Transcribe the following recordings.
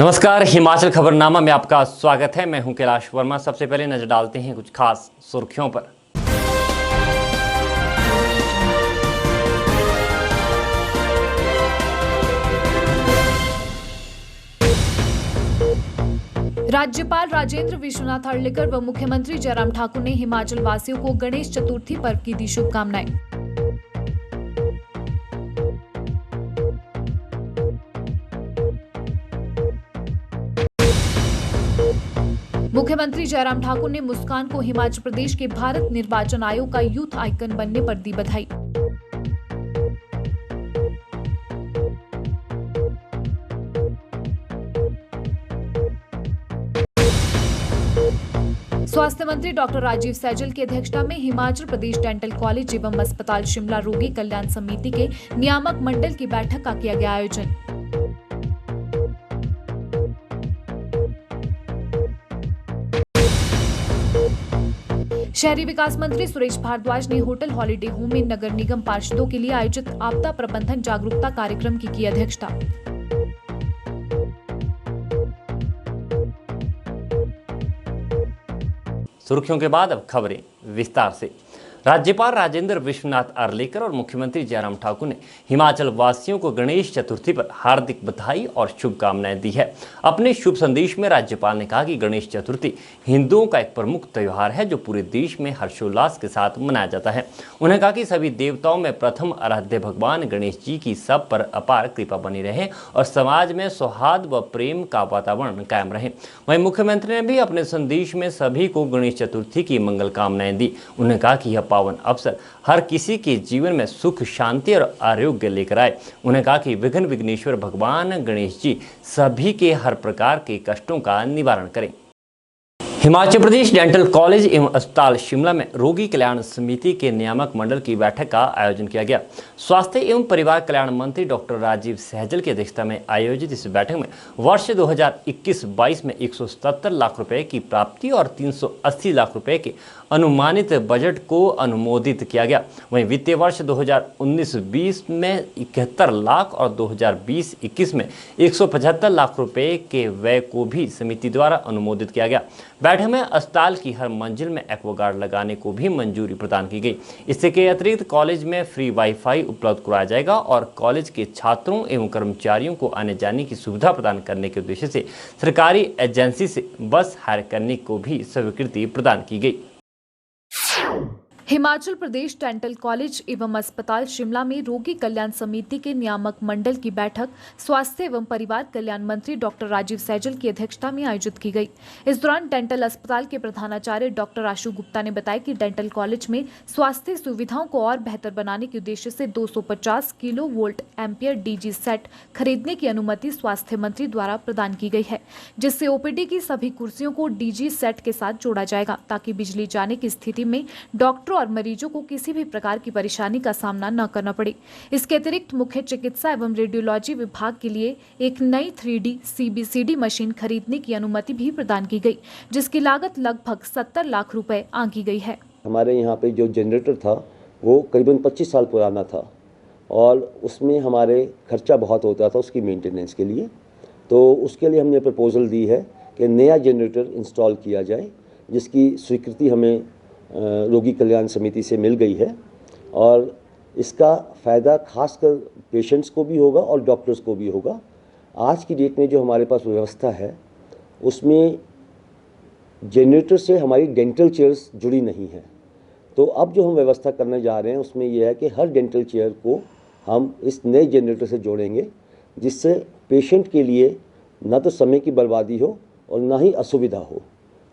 नमस्कार, हिमाचल खबरनामा में आपका स्वागत है। मैं हूं कैलाश वर्मा। सबसे पहले नजर डालते हैं कुछ खास सुर्खियों पर। राज्यपाल राजेंद्र विश्वनाथ अर्लेकर व मुख्यमंत्री जयराम ठाकुर ने हिमाचल वासियों को गणेश चतुर्थी पर्व की दी शुभकामनाएं। मुख्यमंत्री जयराम ठाकुर ने मुस्कान को हिमाचल प्रदेश के भारत निर्वाचन आयोग का यूथ आइकन बनने पर दी बधाई। स्वास्थ्य मंत्री डॉक्टर राजीव सैजल की अध्यक्षता में हिमाचल प्रदेश डेंटल कॉलेज एवं अस्पताल शिमला रोगी कल्याण समिति के नियामक मंडल की बैठक का किया गया आयोजन। शहरी विकास मंत्री सुरेश भारद्वाज ने होटल हॉलिडे होम में नगर निगम पार्षदों के लिए आयोजित आपदा प्रबंधन जागरूकता कार्यक्रम की अध्यक्षता। सुर्खियों के बाद अब खबरें विस्तार से। राज्यपाल राजेंद्र विश्वनाथ अर्लेकर और मुख्यमंत्री जयराम ठाकुर ने हिमाचल वासियों को गणेश चतुर्थी पर हार्दिक बधाई और शुभकामनाएं दी है। अपने शुभ संदेश में राज्यपाल ने कहा कि गणेश चतुर्थी हिंदुओं का एक प्रमुख त्योहार है जो पूरे देश में हर्षोल्लास के साथ मनाया जाता है। उन्होंने कहा कि सभी देवताओं में प्रथम आराध्य भगवान गणेश जी की सब पर अपार कृपा बनी रहे और समाज में सौहार्द व प्रेम का वातावरण कायम रहे। वहीं मुख्यमंत्री ने भी अपने संदेश में सभी को गणेश चतुर्थी की मंगल कामनाएं दी। उन्होंने कहा कि यह पावन अवसर हर किसी के जीवन में सुख, शांति और आरोग्य लेकर आए। उन्होंने कहा कि विघ्न विघ्नेश्वर भगवान गणेश जी सभी के हर प्रकार के कष्टों का निवारण करें। हिमाचल प्रदेश डेंटल कॉलेज एवं अस्पताल शिमला में रोगी कल्याण समिति के नियामक मंडल की बैठक का आयोजन किया गया। स्वास्थ्य एवं परिवार कल्याण मंत्री डॉक्टर राजीव सैजल की अध्यक्षता में आयोजित इस बैठक में वर्ष 2021-22 में 177 लाख रुपए की प्राप्ति और 380 लाख रुपए के अनुमानित बजट को अनुमोदित किया गया। वहीं वित्तीय वर्ष 2019-20 में 71 लाख और 2020-21 में 175 लाख रुपए के व्यय को भी समिति द्वारा अनुमोदित किया गया। बैठक में अस्पताल की हर मंजिल में एक्वागार्ड लगाने को भी मंजूरी प्रदान की गई। इसके अतिरिक्त कॉलेज में फ्री वाईफाई उपलब्ध कराया जाएगा और कॉलेज के छात्रों एवं कर्मचारियों को आने जाने की सुविधा प्रदान करने के उद्देश्य से सरकारी एजेंसी से बस हायर करने को भी स्वीकृति प्रदान की गई। हिमाचल प्रदेश डेंटल कॉलेज एवं अस्पताल शिमला में रोगी कल्याण समिति के नियामक मंडल की बैठक स्वास्थ्य एवं परिवार कल्याण मंत्री डॉक्टर राजीव सैजल की अध्यक्षता में आयोजित की गई। इस दौरान डेंटल अस्पताल के प्रधानाचार्य डॉक्टर आशु गुप्ता ने बताया कि डेंटल कॉलेज में स्वास्थ्य सुविधाओं को और बेहतर बनाने के उद्देश्य से 250 kilo volt ampere DG set खरीदने की अनुमति स्वास्थ्य मंत्री द्वारा प्रदान की गई है, जिससे ओपीडी की सभी कुर्सियों को डीजी सेट के साथ जोड़ा जाएगा ताकि बिजली जाने की स्थिति में डॉक्टरों और मरीजों को किसी भी प्रकार की परेशानी का सामना न करना पड़े। इसके अतिरिक्त मुख्य चिकित्सा एवं रेडियोलॉजी विभाग के लिए एक नई 3D CBCD मशीन खरीदने की अनुमति भी प्रदान की गई, जिसकी लागत लगभग 70 लाख रुपए आंकी गई है। हमारे यहाँ पे जो जनरेटर था वो करीबन 25 साल पुराना था और उसमें हमारे खर्चा बहुत होता था उसकी मेंटेनेंस के लिए। तो उसके लिए हमने प्रपोजल दी है कि नया जनरेटर इंस्टॉल किया जाए, जिसकी स्वीकृति हमें रोगी कल्याण समिति से मिल गई है और इसका फ़ायदा खासकर पेशेंट्स को भी होगा और डॉक्टर्स को भी होगा। आज की डेट में जो हमारे पास व्यवस्था है उसमें जनरेटर से हमारी डेंटल चेयर्स जुड़ी नहीं है। तो अब जो हम व्यवस्था करने जा रहे हैं उसमें यह है कि हर डेंटल चेयर को हम इस नए जनरेटर से जोड़ेंगे, जिससे पेशेंट के लिए न तो समय की बर्बादी हो और ना ही असुविधा हो।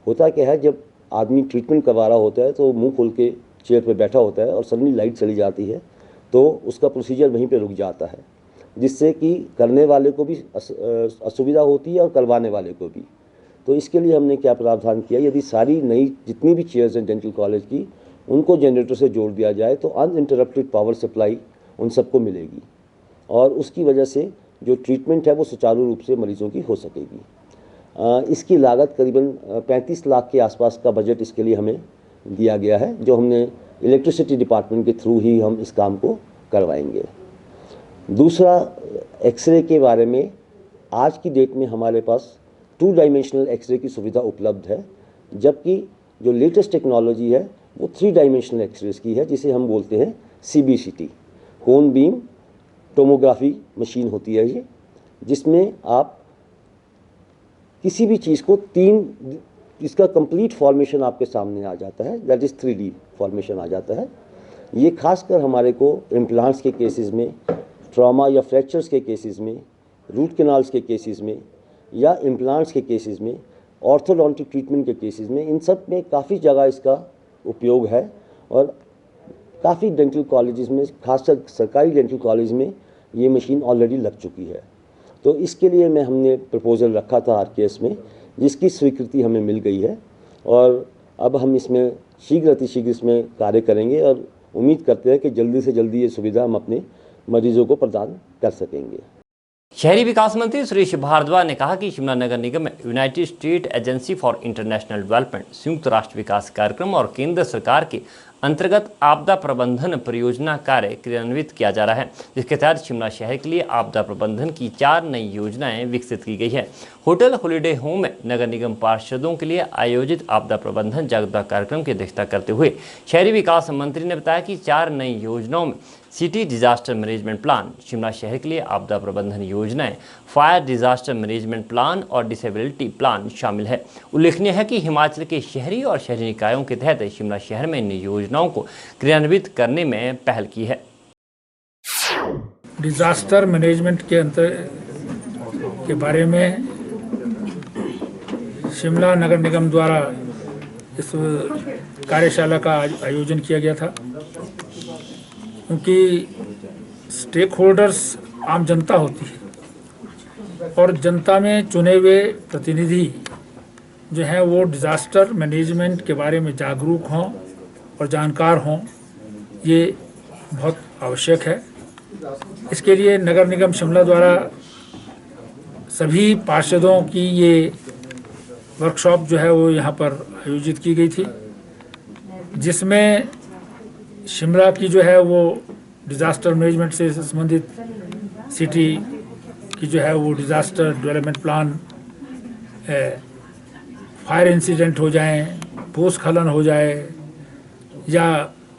होता क्या है, जब आदमी ट्रीटमेंट करवा रहा होता है तो मुंह खोल के चेयर पे बैठा होता है और सडनली लाइट चली जाती है तो उसका प्रोसीजर वहीं पे रुक जाता है, जिससे कि करने वाले को भी असुविधा होती है और करवाने वाले को भी। तो इसके लिए हमने क्या प्रावधान किया, यदि सारी नई जितनी भी चेयर्स हैं डेंटल कॉलेज की उनको जनरेटर से जोड़ दिया जाए तो अनइंटरप्टेड पावर सप्लाई उन सबको मिलेगी और उसकी वजह से जो ट्रीटमेंट है वो सुचारू रूप से मरीजों की हो सकेगी। इसकी लागत करीबन 35 लाख के आसपास का बजट इसके लिए हमें दिया गया है, जो हमने इलेक्ट्रिसिटी डिपार्टमेंट के थ्रू ही हम इस काम को करवाएंगे। दूसरा, एक्सरे के बारे में आज की डेट में हमारे पास 2 डायमेंशनल एक्सरे की सुविधा उपलब्ध है, जबकि जो लेटेस्ट टेक्नोलॉजी है वो 3 डायमेंशनल एक्सरेज की है, जिसे हम बोलते हैं CBCT, कोन बीम टोमोग्राफी मशीन होती है ये, जिसमें आप किसी भी चीज़ को इसका कंप्लीट फॉर्मेशन आपके सामने आ जाता है, दैट इज़ 3D फॉर्मेशन आ जाता है। ये खासकर हमारे को इम्प्लांट्स के केसेस में, ट्रॉमा या फ्रैक्चर्स के केसेस में, रूट कैनाल्स के केसेस में या इम्प्लांट्स के केसेस में, ऑर्थोडोंटिक ट्रीटमेंट के केसेस में, इन सब में काफ़ी जगह इसका उपयोग है और काफ़ी डेंटल कॉलेजेस में, खासकर सरकारी डेंटल कॉलेज में ये मशीन ऑलरेडी लग चुकी है। तो इसके लिए हमने प्रपोज़ल रखा था RKS में, जिसकी स्वीकृति हमें मिल गई है और अब हम इसमें शीघ्र अतिशीघ्र इसमें कार्य करेंगे और उम्मीद करते हैं कि जल्दी से जल्दी ये सुविधा हम अपने मरीजों को प्रदान कर सकेंगे। शहरी विकास मंत्री सुरेश भारद्वाज ने कहा कि शिमला नगर निगम में United state agency for international development, संयुक्त राष्ट्र विकास कार्यक्रम और केंद्र सरकार के अंतर्गत आपदा प्रबंधन परियोजना कार्य क्रियान्वित किया जा रहा है, जिसके तहत शिमला शहर के लिए आपदा प्रबंधन की 4 नई योजनाएं विकसित की गई है। होटल हॉलिडे होम में नगर निगम पार्षदों के लिए आयोजित आपदा प्रबंधन जागरूकता कार्यक्रम की अध्यक्षता करते हुए शहरी विकास मंत्री ने बताया कि 4 नई योजनाओं में city disaster management plan, Shimla शहर के लिए आपदा प्रबंधन योजनाएं, फायर डिजास्टर मैनेजमेंट प्लान और डिसेबिलिटी प्लान शामिल है। उल्लेखनीय है कि हिमाचल के शहरी और शहरी निकायों के तहत शिमला शहर में इन योजनाओं को क्रियान्वित करने में पहल की है। डिजास्टर मैनेजमेंट के बारे में शिमला नगर निगम द्वारा इस कार्यशाला का आयोजन किया गया था, क्योंकि स्टेक होल्डर्स आम जनता होती है और जनता में चुने हुए प्रतिनिधि जो हैं वो डिज़ास्टर मैनेजमेंट के बारे में जागरूक हों और जानकार हों, ये बहुत आवश्यक है। इसके लिए नगर निगम शिमला द्वारा सभी पार्षदों की ये वर्कशॉप जो है वो यहाँ पर आयोजित की गई थी, जिसमें शिमला की जो है वो डिज़ास्टर मैनेजमेंट से संबंधित सिटी की जो है वो disaster development plan, fire incident हो जाएं, भूस्खलन हो जाए या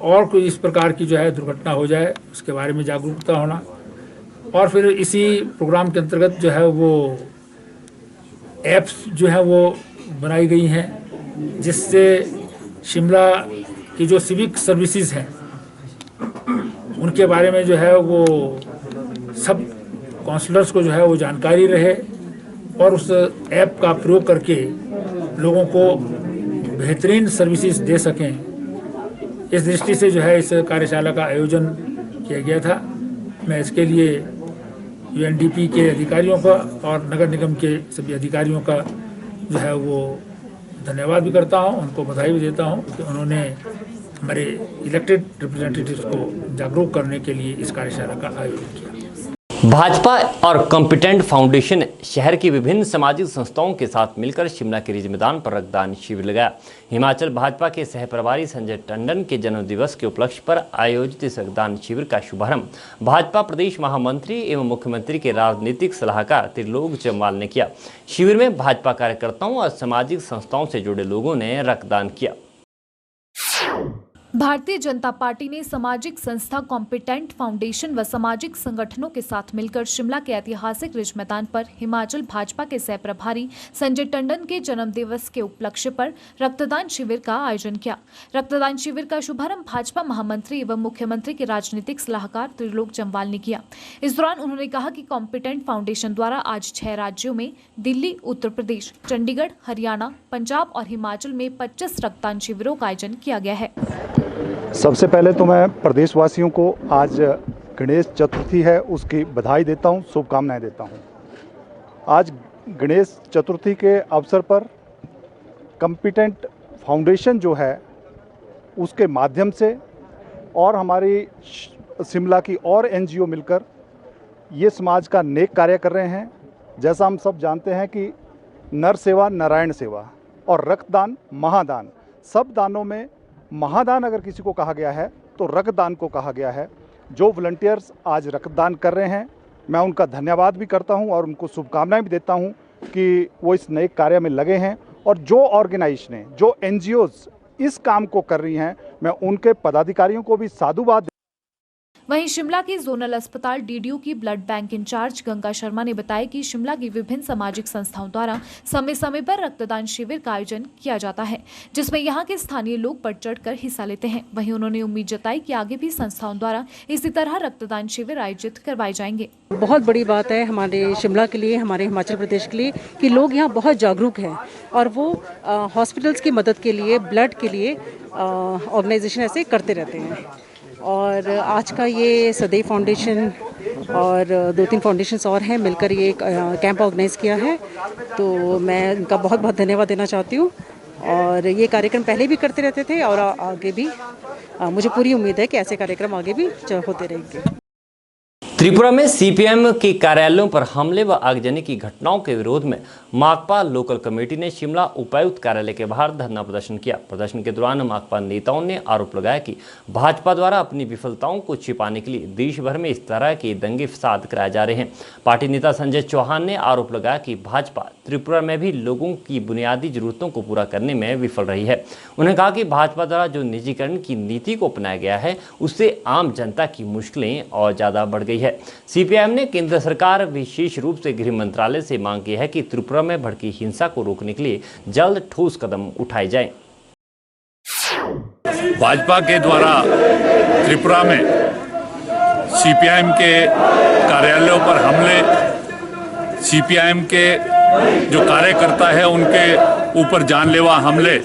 और कोई इस प्रकार की जो है दुर्घटना हो जाए, उसके बारे में जागरूकता होना। और फिर इसी प्रोग्राम के अंतर्गत जो है वो ऐप्स जो है वो बनाई गई हैं, जिससे शिमला की जो सिविक सर्विसेज हैं उनके बारे में जो है वो सब काउंसलर्स को जो है वो जानकारी रहे और उस ऐप का प्रयोग करके लोगों को बेहतरीन सर्विसेज दे सकें। इस दृष्टि से जो है इस कार्यशाला का आयोजन किया गया था। मैं इसके लिए UNDP के अधिकारियों का और नगर निगम के सभी अधिकारियों का जो है वो धन्यवाद भी करता हूं, उनको बधाई भी देता हूं कि उन्होंने हमारे इलेक्टेड रिप्रेजेंटेटिव्स को जागरूक करने के लिए इस कार्यशाला का आयोजन किया। भाजपा और कॉम्पिटेंट फाउंडेशन ने शहर की विभिन्न सामाजिक संस्थाओं के साथ मिलकर शिमला के रिज मैदान पर रक्तदान शिविर लगाया। हिमाचल भाजपा के सह प्रभारी संजय टंडन के जन्मदिवस के उपलक्ष्य पर आयोजित इस रक्तदान शिविर का शुभारंभ भाजपा प्रदेश महामंत्री एवं मुख्यमंत्री के राजनीतिक सलाहकार त्रिलोक जम्वाल ने किया। शिविर में भाजपा कार्यकर्ताओं और सामाजिक संस्थाओं से जुड़े लोगों ने रक्तदान किया। भारतीय जनता पार्टी ने सामाजिक संस्था कॉम्पिटेंट फाउंडेशन व सामाजिक संगठनों के साथ मिलकर शिमला के ऐतिहासिक रिज मैदान पर हिमाचल भाजपा के सह प्रभारी संजय टंडन के जन्मदिवस के उपलक्ष्य पर रक्तदान शिविर का आयोजन किया। रक्तदान शिविर का शुभारंभ भाजपा महामंत्री एवं मुख्यमंत्री के राजनीतिक सलाहकार त्रिलोक जम्वाल ने किया। इस दौरान उन्होंने कहा कि कॉम्पिटेंट फाउंडेशन द्वारा आज 6 राज्यों में दिल्ली, उत्तर प्रदेश, चंडीगढ़, हरियाणा, पंजाब और हिमाचल में 25 रक्तदान शिविरों का आयोजन किया गया है। सबसे पहले तो मैं प्रदेशवासियों को आज गणेश चतुर्थी है उसकी बधाई देता हूं, शुभकामनाएं देता हूं। आज गणेश चतुर्थी के अवसर पर कॉम्पिटेंट फाउंडेशन जो है उसके माध्यम से और हमारी शिमला की और NGO मिलकर ये समाज का नेक कार्य कर रहे हैं। जैसा हम सब जानते हैं कि नर सेवा नारायण सेवा और रक्तदान महादान, सब दानों में महादान अगर किसी को कहा गया है तो रक्तदान को कहा गया है। जो वॉलंटियर्स आज रक्तदान कर रहे हैं मैं उनका धन्यवाद भी करता हूं और उनको शुभकामनाएं भी देता हूं कि वो इस नए कार्य में लगे हैं। और जो ऑर्गेनाइजेशनें, जो NGOs इस काम को कर रही हैं, मैं उनके पदाधिकारियों को भी साधुवाद। वहीं शिमला के जोनल अस्पताल DDU की blood bank incharge Ganga Sharma ने बताया कि शिमला की विभिन्न सामाजिक संस्थाओं द्वारा समय समय पर रक्तदान शिविर का आयोजन किया जाता है, जिसमें यहां के स्थानीय लोग बढ़ चढ़कर हिस्सा लेते हैं। वहीं उन्होंने उम्मीद जताई कि आगे भी संस्थाओं द्वारा इसी तरह रक्तदान शिविर आयोजित करवाए जाएंगे। बहुत बड़ी बात है हमारे शिमला के लिए, हमारे हिमाचल प्रदेश के लिए, कि लोग यहाँ बहुत जागरूक हैं और वो हॉस्पिटल्स की मदद के लिए, ब्लड के लिए ऑर्गेनाइजेशन ऐसे करते रहते हैं। और आज का ये सदैव फाउंडेशन और 2-3 फाउंडेशंस और हैं मिलकर ये एक कैंप ऑर्गेनाइज किया है, तो मैं इनका बहुत बहुत धन्यवाद देना चाहती हूँ। और ये कार्यक्रम पहले भी करते रहते थे और आगे भी मुझे पूरी उम्मीद है कि ऐसे कार्यक्रम आगे भी होते रहेंगे। त्रिपुरा में CPM के कार्यालयों पर हमले व आगजनी की घटनाओं के विरोध में माकपा लोकल कमेटी ने शिमला उपायुक्त कार्यालय के बाहर धरना प्रदर्शन किया। प्रदर्शन के दौरान माकपा नेताओं ने आरोप लगाया कि भाजपा द्वारा अपनी विफलताओं को छिपाने के लिए देश भर में इस तरह के दंगे फसाद कराए जा रहे हैं। पार्टी नेता संजय चौहान ने आरोप लगाया कि भाजपा त्रिपुरा में भी लोगों की बुनियादी जरूरतों को पूरा करने में विफल रही है। उन्होंने कहा कि भाजपा द्वारा जो निजीकरण की नीति को अपनाया गया है, उससे आम जनता की मुश्किलें और ज़्यादा बढ़ गई है। CPM ने केंद्र सरकार, विशेष रूप से गृह मंत्रालय से मांग की है कि त्रिपुरा में भड़की हिंसा को रोकने के लिए जल्द ठोस कदम उठाए जाएं। भाजपा के द्वारा त्रिपुरा में CPM के कार्यालयों पर हमले, CPM के जो कार्यकर्ता है उनके ऊपर जानलेवा हमले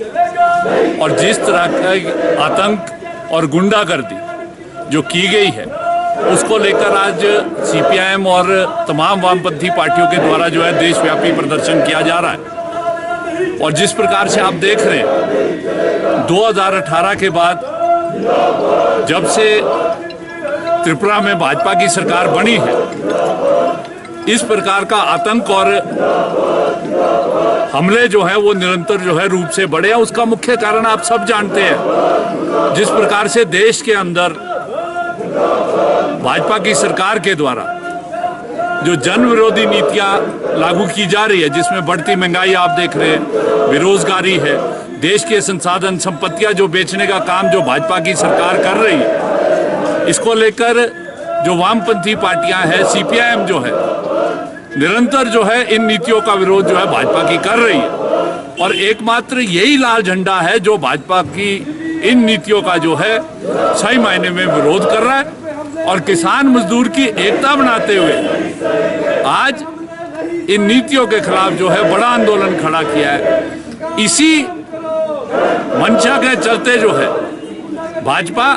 और जिस तरह का आतंक और गुंडागर्दी जो की गई है, उसको लेकर आज CPM और तमाम वामपंथी पार्टियों के द्वारा जो है देशव्यापी प्रदर्शन किया जा रहा है। और जिस प्रकार से आप देख रहे हैं 2018 के बाद जब से त्रिपुरा में भाजपा की सरकार बनी है, इस प्रकार का आतंक और हमले जो है वो निरंतर जो है रूप से बढ़े हैं। उसका मुख्य कारण आप सब जानते हैं, जिस प्रकार से देश के अंदर भाजपा की सरकार के द्वारा जो जन विरोधी नीतियां लागू की जा रही है, जिसमें बढ़ती महंगाई आप देख रहे हैं, बेरोजगारी है, देश के संसाधन संपत्तियां जो बेचने का काम जो भाजपा की सरकार कर रही है, इसको लेकर जो वामपंथी पार्टियां हैं, CPM जो है निरंतर जो है इन नीतियों का विरोध जो है भाजपा की कर रही है। और एकमात्र यही लाल झंडा है जो भाजपा की इन नीतियों का जो है सही मायने में विरोध कर रहा है। और किसान मजदूर की एकता बनाते हुए आज इन नीतियों के खिलाफ जो है बड़ा आंदोलन खड़ा किया है। इसी मंशा के चलते जो है भाजपा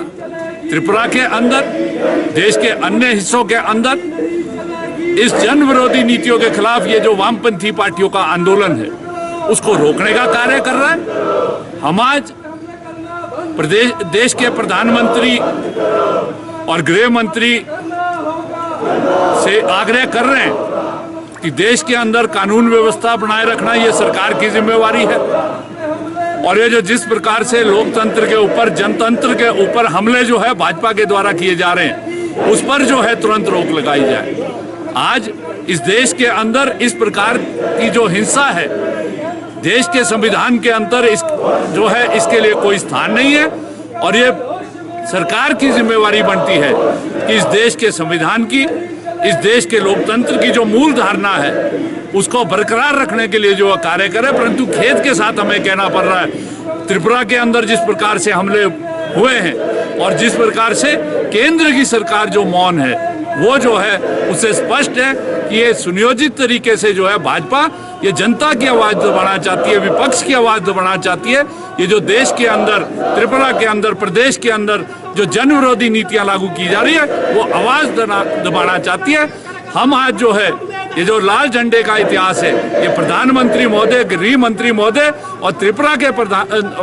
त्रिपुरा के अंदर, देश के अन्य हिस्सों के अंदर इस जन विरोधी नीतियों के खिलाफ ये जो वामपंथी पार्टियों का आंदोलन है उसको रोकने का कार्य कर रहा है। हम आज देश के प्रधानमंत्री और गृह मंत्री से आग्रह कर रहे हैं कि देश के अंदर कानून व्यवस्था बनाए रखना ये सरकार की जिम्मेवारी है। और ये जो जिस प्रकार से लोकतंत्र के ऊपर, जनतंत्र के ऊपर हमले जो है भाजपा के द्वारा किए जा रहे हैं, उस पर जो है तुरंत रोक लगाई जाए। आज इस देश के अंदर इस प्रकार की जो हिंसा है, देश के संविधान के अंदर इस जो है इसके लिए कोई स्थान नहीं है। और ये सरकार की जिम्मेवारी बनती है कि इस देश के संविधान की, इस देश के लोकतंत्र की जो मूल धारणा है उसको बरकरार रखने के लिए जो कार्य करे। परंतु खेद के साथ हमें कहना पड़ रहा है, त्रिपुरा के अंदर जिस प्रकार से हमले हुए हैं और जिस प्रकार से केंद्र की सरकार जो मौन है, वो जो है उससे स्पष्ट है कि ये सुनियोजित तरीके से जो है भाजपा ये जनता की आवाज दबाना चाहती है, विपक्ष की आवाज दबाना चाहती है। ये जो देश के अंदर, त्रिपुरा के अंदर, प्रदेश के अंदर जो जन विरोधी नीतियां लागू की जा रही है वो आवाज दबाना चाहती है। हम आज जो है ये जो लाल झंडे का इतिहास है, ये प्रधानमंत्री महोदय, गृह मंत्री महोदय और त्रिपुरा के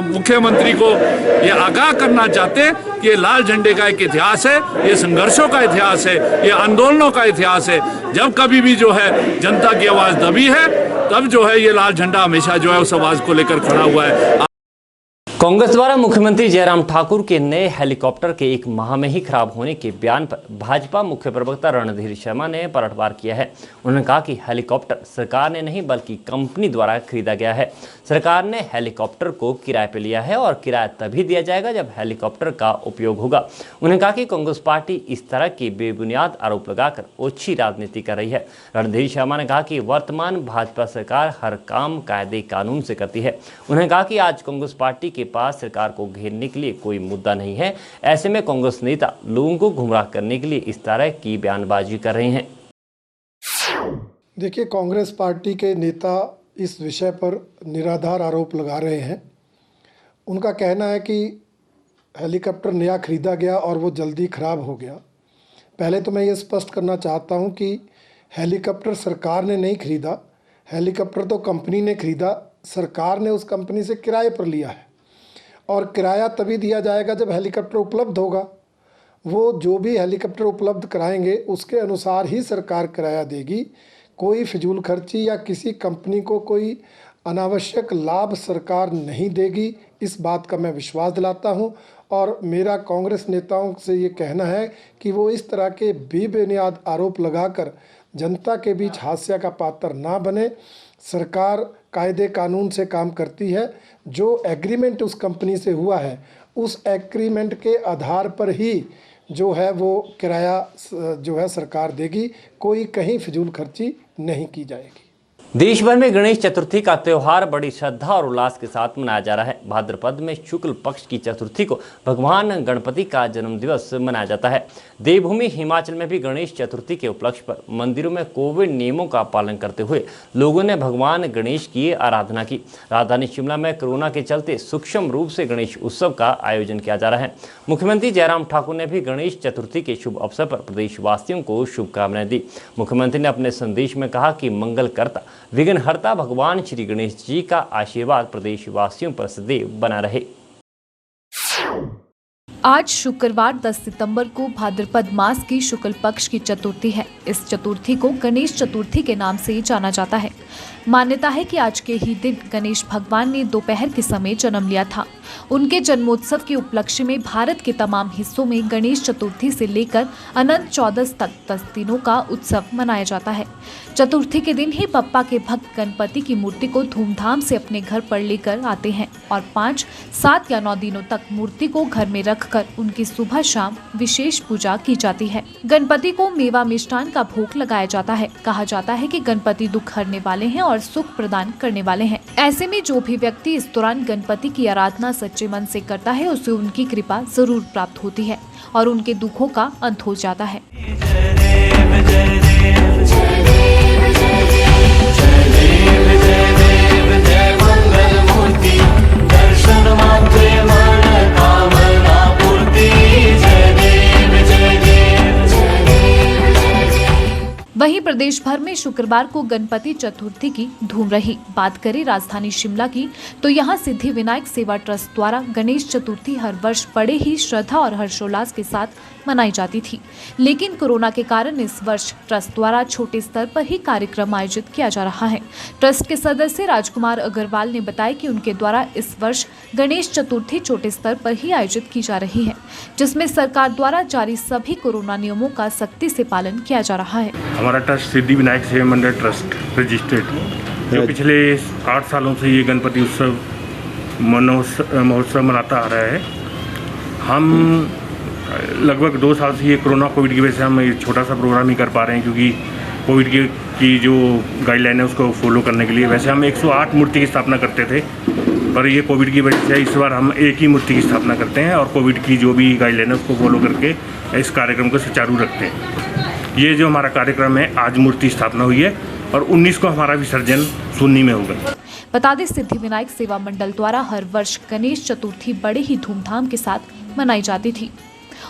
मुख्यमंत्री को ये आगाह करना चाहते हैं कि ये लाल झंडे का एक इतिहास है, ये संघर्षों का इतिहास है, ये आंदोलनों का इतिहास है। जब कभी भी जो है जनता की आवाज दबी है, तब जो है ये लाल झंडा हमेशा जो है उस आवाज को लेकर खड़ा हुआ है। कांग्रेस द्वारा मुख्यमंत्री जयराम ठाकुर के नए हेलीकॉप्टर के एक माह में ही खराब होने के बयान पर भाजपा मुख्य प्रवक्ता रणधीर शर्मा ने पलटवार किया है। उन्होंने कहा कि हेलीकॉप्टर सरकार ने नहीं बल्कि कंपनी द्वारा खरीदा गया है। सरकार ने हेलीकॉप्टर को किराए पर लिया है और किराया तभी दिया जाएगा जब हेलीकॉप्टर का उपयोग होगा। उन्होंने कहा कि कांग्रेस पार्टी इस तरह के बेबुनियाद आरोप लगाकर ओछी राजनीति कर रही है। रणधीर शर्मा ने कहा कि वर्तमान भाजपा सरकार हर काम कायदे कानून से करती है। उन्होंने कहा कि आज कांग्रेस पार्टी के पास सरकार को घेरने के लिए कोई मुद्दा नहीं है। ऐसे में कांग्रेस नेता लोगों को गुमराह करने के लिए इस तरह की बयानबाजी कर रहे हैं। देखिए, कांग्रेस पार्टी के नेता इस विषय पर निराधार आरोप लगा रहे हैं। उनका कहना है कि हेलीकॉप्टर नया खरीदा गया और वो जल्दी ख़राब हो गया। पहले तो मैं ये स्पष्ट करना चाहता हूँ कि हेलीकॉप्टर सरकार ने नहीं खरीदा, हेलीकॉप्टर तो कंपनी ने खरीदा। सरकार ने उस कंपनी से किराए पर लिया है और किराया तभी दिया जाएगा जब हेलीकॉप्टर उपलब्ध होगा। वो जो भी हेलीकॉप्टर उपलब्ध कराएंगे उसके अनुसार ही सरकार किराया देगी। कोई फिजूल खर्ची या किसी कंपनी को कोई अनावश्यक लाभ सरकार नहीं देगी, इस बात का मैं विश्वास दिलाता हूं। और मेरा कांग्रेस नेताओं से ये कहना है कि वो इस तरह के बेबुनियाद आरोप लगाकर जनता के बीच हास्य का पात्र ना बने। सरकार कायदे कानून से काम करती है। जो एग्रीमेंट उस कंपनी से हुआ है उस एग्रीमेंट के आधार पर ही जो है वो किराया जो है सरकार देगी। कोई कहीं फिजूल खर्ची नहीं की जाएगी। देश भर में गणेश चतुर्थी का त्यौहार बड़ी श्रद्धा और उल्लास के साथ मनाया जा रहा है। भाद्रपद में शुक्ल पक्ष की चतुर्थी को भगवान गणपति का जन्मदिवस मनाया जाता है। देवभूमि हिमाचल में भी गणेश चतुर्थी के उपलक्ष्य पर मंदिरों में कोविड नियमों का पालन करते हुए लोगों ने भगवान गणेश की आराधना की। राजधानी शिमला में कोरोना के चलते सूक्ष्म रूप से गणेश उत्सव का आयोजन किया जा रहा है। मुख्यमंत्री जयराम ठाकुर ने भी गणेश चतुर्थी के शुभ अवसर पर प्रदेशवासियों को शुभकामनाएं दी। मुख्यमंत्री ने अपने संदेश में कहा कि मंगलकर्ता विघ्नहर्ता भगवान श्री गणेश जी का आशीर्वाद प्रदेशवासियों पर सदैव बना रहे। आज शुक्रवार 10 सितंबर को भाद्रपद मास की शुक्ल पक्ष की चतुर्थी है। इस चतुर्थी को गणेश चतुर्थी के नाम से जाना जाता है। मान्यता है कि आज के ही दिन गणेश भगवान ने दोपहर के समय जन्म लिया था। उनके जन्मोत्सव के उपलक्ष्य में भारत के तमाम हिस्सों में गणेश चतुर्थी से लेकर अनंत चौदस तक 10 दिनों का उत्सव मनाया जाता है। चतुर्थी के दिन ही बप्पा के भक्त गणपति की मूर्ति को धूमधाम से अपने घर पर लेकर आते हैं और 5, 7 या 9 दिनों तक मूर्ति को घर में रखकर उनकी सुबह शाम विशेष पूजा की जाती है। गणपति को मेवा मिष्ठान का भोग लगाया जाता है। कहा जाता है कि गणपति दुख हरने वाले हैं और सुख प्रदान करने वाले हैं। ऐसे में जो भी व्यक्ति इस दौरान गणपति की आराधना सच्चे मन से करता है उसे उनकी कृपा जरूर प्राप्त होती है और उनके दुखों का अंत हो जाता है। वहीं प्रदेश भर में शुक्रवार को गणपति चतुर्थी की धूम रही। बात करें राजधानी शिमला की तो यहां सिद्धि विनायक सेवा ट्रस्ट द्वारा गणेश चतुर्थी हर वर्ष बड़े ही श्रद्धा और हर्षोल्लास के साथ मनाई जाती थी, लेकिन कोरोना के कारण इस वर्ष ट्रस्ट द्वारा छोटे स्तर पर ही कार्यक्रम आयोजित किया जा रहा है। ट्रस्ट के सदस्य राजकुमार अग्रवाल ने बताया कि उनके द्वारा इस वर्ष गणेश चतुर्थी छोटे स्तर पर ही आयोजित की जा रही है, जिसमें सरकार द्वारा जारी सभी कोरोना नियमों का सख्ती से पालन किया जा रहा है। हमारा ट्रस्ट सिद्धि विनायक सेवा मंडल ट्रस्ट रजिस्टर्ड, जो पिछले 8 सालों से ये गणपति उत्सव महोत्सव मनाता आ रहा है। हम लगभग 2 साल से ये कोविड की वजह से हम ये छोटा सा प्रोग्राम ही कर पा रहे हैं, क्योंकि कोविड की जो गाइडलाइन है उसको फॉलो करने के लिए। वैसे हम 108 मूर्ति की स्थापना करते थे, पर ये कोविड की वजह से इस बार हम 1 ही मूर्ति की स्थापना करते हैं और कोविड की जो भी गाइडलाइन है उसको फॉलो करके इस कार्यक्रम को सुचारू रखते हैं। ये जो हमारा कार्यक्रम है, आज मूर्ति स्थापना हुई है और 19 को हमारा विसर्जन सुन्नी में होगा। बता दें, सिद्धि विनायक सेवा मंडल द्वारा हर वर्ष गणेश चतुर्थी बड़े ही धूमधाम के साथ मनाई जाती थी।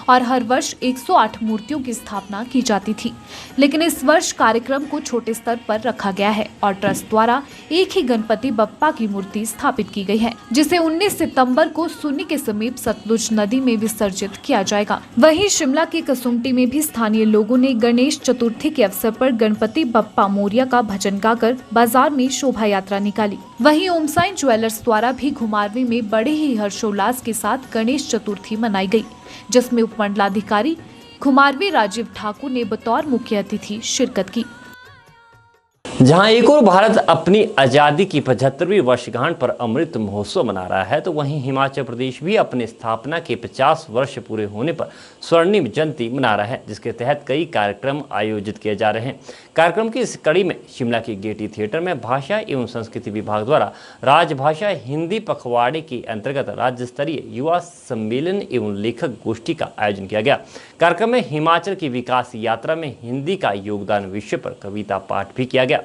और हर वर्ष 108 मूर्तियों की स्थापना की जाती थी। लेकिन इस वर्ष कार्यक्रम को छोटे स्तर पर रखा गया है और ट्रस्ट द्वारा एक ही गणपति बप्पा की मूर्ति स्थापित की गई है, जिसे 19 सितंबर को सुन्नी के समीप सतलुज नदी में विसर्जित किया जाएगा। वहीं शिमला के कसुम्पटी में भी स्थानीय लोगों ने गणेश चतुर्थी के अवसर पर गणपति बप्पा मोरिया का भजन गाकर बाजार में शोभा यात्रा निकाली। वहीं ओम साईं ज्वेलर्स द्वारा भी घुमारवीं में बड़े ही हर्षोल्लास के साथ गणेश चतुर्थी मनाई गई, जिसमें उपमंडलाधिकारी घुमारवीं राजीव ठाकुर ने बतौर मुख्य अतिथि शिरकत की। जहां एक और भारत अपनी आज़ादी की 75वीं वर्षगांठ पर अमृत महोत्सव मना रहा है, तो वहीं हिमाचल प्रदेश भी अपनी स्थापना के 50 वर्ष पूरे होने पर स्वर्णिम जयंती मना रहा है, जिसके तहत कई कार्यक्रम आयोजित किए जा रहे हैं। कार्यक्रम की इस कड़ी में शिमला के गेयटी थिएटर में भाषा एवं संस्कृति विभाग द्वारा राजभाषा हिंदी पखवाड़े के अंतर्गत राज्य स्तरीय युवा सम्मेलन एवं लेखक गोष्ठी का आयोजन किया गया। कार्यक्रम में हिमाचल की विकास यात्रा में हिंदी का योगदान विषय पर कविता पाठ भी किया गया।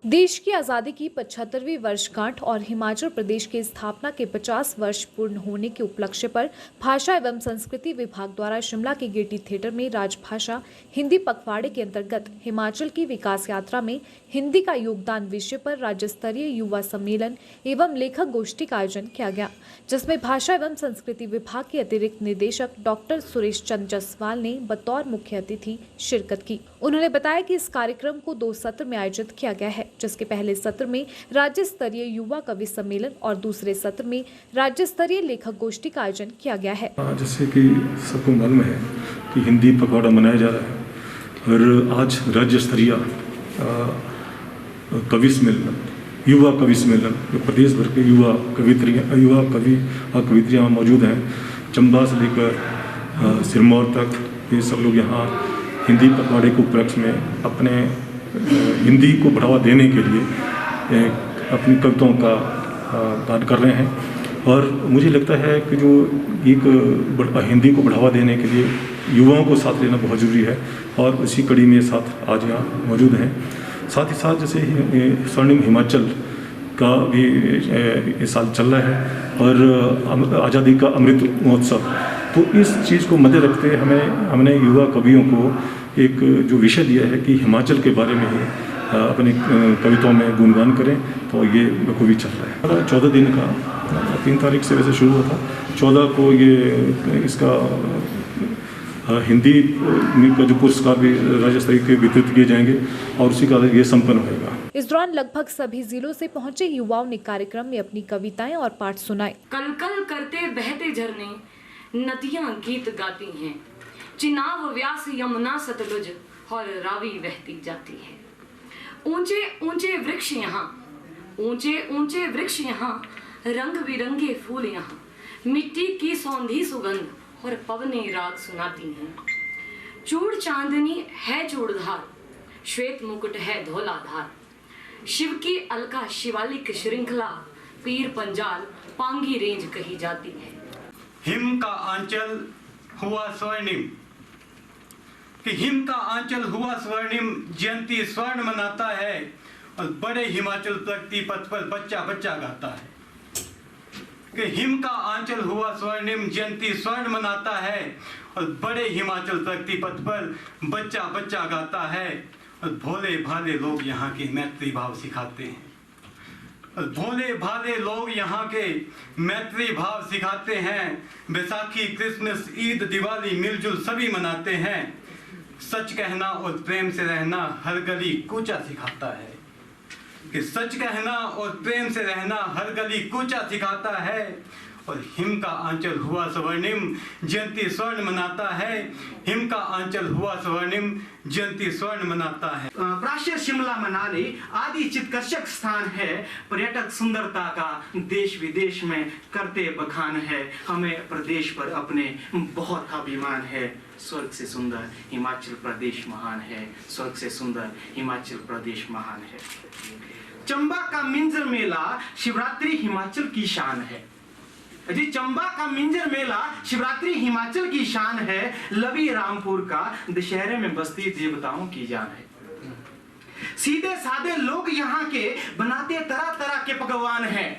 देश की आज़ादी की 75वीं वर्षगांठ और हिमाचल प्रदेश की स्थापना के 50 वर्ष पूर्ण होने के उपलक्ष्य पर भाषा एवं संस्कृति विभाग द्वारा शिमला के गेयटी थिएटर में राजभाषा हिंदी पखवाड़े के अंतर्गत हिमाचल की विकास यात्रा में हिंदी का योगदान विषय पर राज्य स्तरीय युवा सम्मेलन एवं लेखक गोष्ठी का आयोजन किया गया, जिसमें भाषा एवं संस्कृति विभाग के अतिरिक्त निदेशक डॉक्टर सुरेश चंद्र जसवाल ने बतौर मुख्य अतिथि शिरकत की। उन्होंने बताया कि इस कार्यक्रम को 2 सत्र में आयोजित किया गया है, जिसके पहले सत्र में राज्य स्तरीय युवा कवि सम्मेलन और दूसरे सत्र में राज्य स्तरीय लेखक गोष्ठी का आयोजन किया गया है। जैसे कि सबको मालूम है कि हिंदी पखवाड़ा मनाया जा रहा है और आज राज्य स्तरीय कवि सम्मेलन, युवा कवि सम्मेलन, जो प्रदेश भर के युवा कवि और कवित्रियाँ मौजूद हैं, चंबा से लेकर सिरमौर तक, ये सब लोग यहाँ हिंदी पखवाड़े के उपलक्ष्य में अपने हिंदी को बढ़ावा देने के लिए अपनी कविताओं का दान कर रहे हैं। और मुझे लगता है कि जो एक हिंदी को बढ़ावा देने के लिए युवाओं को साथ लेना बहुत ज़रूरी है और उसी कड़ी में साथ आज यहाँ मौजूद हैं। साथ ही साथ जैसे स्वर्णिम हिमाचल का भी इस साल चल रहा है और आज़ादी का अमृत महोत्सव, तो इस चीज़ को मद्दे रखते हमने युवा कवियों को एक जो विषय दिया है कि हिमाचल के बारे में ही अपनी कविताओं में गुणगान करें, तो ये बखूबी चल रहा है। 14 दिन का 3 तारीख से वैसे शुरू हुआ था, 14 को ये इसका हिंदी का जो पुरस्कार भी राज्य स्तरीय के वितरित किए जाएंगे और उसी का ये संपन्न होगा। इस दौरान लगभग सभी जिलों से पहुंचे युवाओं ने कार्यक्रम में अपनी कविताएं और पाठ सुनाए। कल कल करते बहते झरने नदियां गीत गाती हैं, चिनाब व्यास यमुना सतलुज और रावी बहती जाती है। ऊंचे ऊंचे वृक्ष यहाँ, ऊंचे ऊंचे वृक्ष यहाँ, रंग बिरंगे फूल यहाँ, मिट्टी की सौंधी सुगंध और पवने राग सुनाती हैं। चूड़ चांदनी है चूड़धार, श्वेत मुकुट है धौलाधार, शिव की अलका शिवालिक श्रृंखला, पीर पंजाल पांगी रेंज कही जाती है। हिम का आंचल हुआ स्वर्णिम, कि हिम का आंचल हुआ स्वर्णिम, जयंती स्वर्ण मनाता है और बड़े हिमाचल प्रगति पथ पर बच्चा बच्चा गाता है। कि हिम का आंचल हुआ स्वर्णिम, जयंती स्वर्ण मनाता है और बड़े हिमाचल प्रगति पथ पर बच्चा बच्चा गाता है। और भोले भाले लोग यहाँ के मैत्री भाव सिखाते हैं, और भोले भाले लोग यहाँ के मैत्री भाव सिखाते हैं। बैसाखी, क्रिसमस, ईद, दिवाली मिलजुल सभी मनाते हैं। सच कहना और प्रेम से रहना हर गली कूचा सिखाता है। कि सच कहना और प्रेम से रहना हर गली कूचा सिखाता है। और हिम का आंचल हुआ स्वर्णिम, जयंती स्वर्ण मनाता है। हिम का आंचल हुआ स्वर्णिम, जयंती स्वर्ण मनाता है। प्राचीन शिमला मनाली आदि चित्कर्षक स्थान है। पर्यटक सुंदरता का देश विदेश में करते बखान है। हमें प्रदेश पर अपने बहुत अभिमान है। स्वर्ग से सुंदर हिमाचल प्रदेश महान है। स्वर्ग से सुंदर हिमाचल प्रदेश महान है। चंबा का मिंजर मेला शिवरात्रि हिमाचल की शान है। जी, चंबा का मिंजर मेला शिवरात्रि हिमाचल की शान है। लवी रामपुर का दशहरे में बस्ती देवताओं की जान है। सीधे साधे लोग यहाँ के बनाते तरह तरह के पकवान हैं।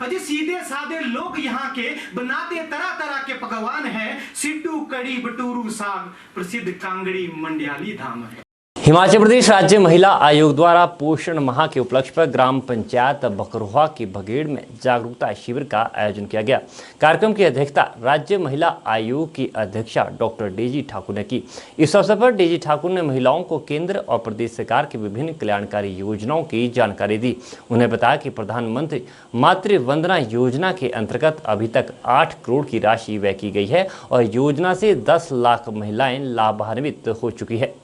अजी सीधे साधे लोग यहाँ के बनाते तरह तरह के पकवान है। सिड्डू, कड़ी, बटूरू, साग, प्रसिद्ध कांगड़ी मंडियाली धाम है। हिमाचल प्रदेश राज्य महिला आयोग द्वारा पोषण माह के उपलक्ष्य पर ग्राम पंचायत बकरोहा की बघेड़ में जागरूकता शिविर का आयोजन किया गया। कार्यक्रम की अध्यक्षता राज्य महिला आयोग की अध्यक्षा डॉक्टर डेजी ठाकुर ने की। इस अवसर पर डेजी ठाकुर ने महिलाओं को केंद्र और प्रदेश सरकार की विभिन्न कल्याणकारी योजनाओं की जानकारी दी। उन्हें बताया कि प्रधानमंत्री मातृ वंदना योजना के अंतर्गत अभी तक 8 करोड़ की राशि व्यय की गई है और योजना से 10 लाख महिलाएं लाभान्वित हो चुकी है।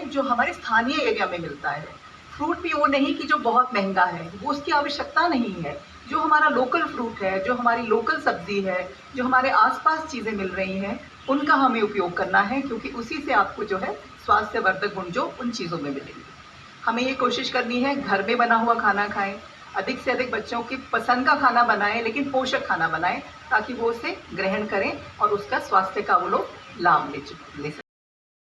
जो हमारे स्थानीय एरिया में मिलता है, फ्रूट भी वो नहीं कि जो बहुत महंगा है, वो उसकी आवश्यकता नहीं है। जो हमारा लोकल फ्रूट है, जो हमारी लोकल सब्जी है, जो हमारे आसपास चीज़ें मिल रही हैं, उनका हमें उपयोग करना है, क्योंकि उसी से आपको जो है स्वास्थ्यवर्धक गुण जो उन चीज़ों में मिलेंगे। हमें ये कोशिश करनी है घर में बना हुआ खाना खाएं, अधिक से अधिक बच्चों की पसंद का खाना बनाएं, लेकिन पोषक खाना बनाएं ताकि वो उसे ग्रहण करें और उसका स्वास्थ्य का वो लोग लाभ ले सकें।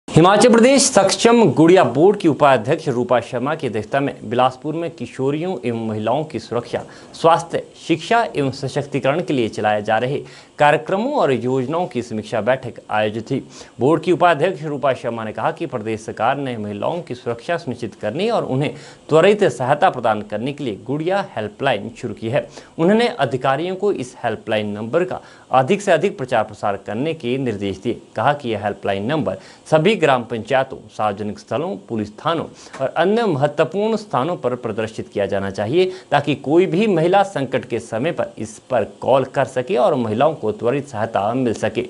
हिमाचल प्रदेश सक्षम गुड़िया बोर्ड की उपाध्यक्ष रूपा शर्मा की अध्यक्षता में बिलासपुर में किशोरियों एवं महिलाओं की सुरक्षा, स्वास्थ्य, शिक्षा एवं सशक्तिकरण के लिए चलाए जा रहे कार्यक्रमों और योजनाओं की समीक्षा बैठक आयोजित हुई। बोर्ड की उपाध्यक्ष रूपा शर्मा ने कहा कि प्रदेश सरकार ने महिलाओं की सुरक्षा सुनिश्चित करने और उन्हें त्वरित सहायता प्रदान करने के लिए गुड़िया हेल्पलाइन शुरू की है। उन्होंने अधिकारियों को इस हेल्पलाइन नंबर का अधिक से अधिक प्रचार प्रसार करने के निर्देश दिए। कहा कि यह हेल्पलाइन नंबर सभी ग्राम पंचायतों, सार्वजनिक स्थलों, पुलिस थानों और अन्य महत्वपूर्ण स्थानों पर प्रदर्शित किया जाना चाहिए ताकि कोई भी महिला संकट के समय पर इस पर कॉल कर सके और महिलाओं को त्वरित सहायता मिल सके।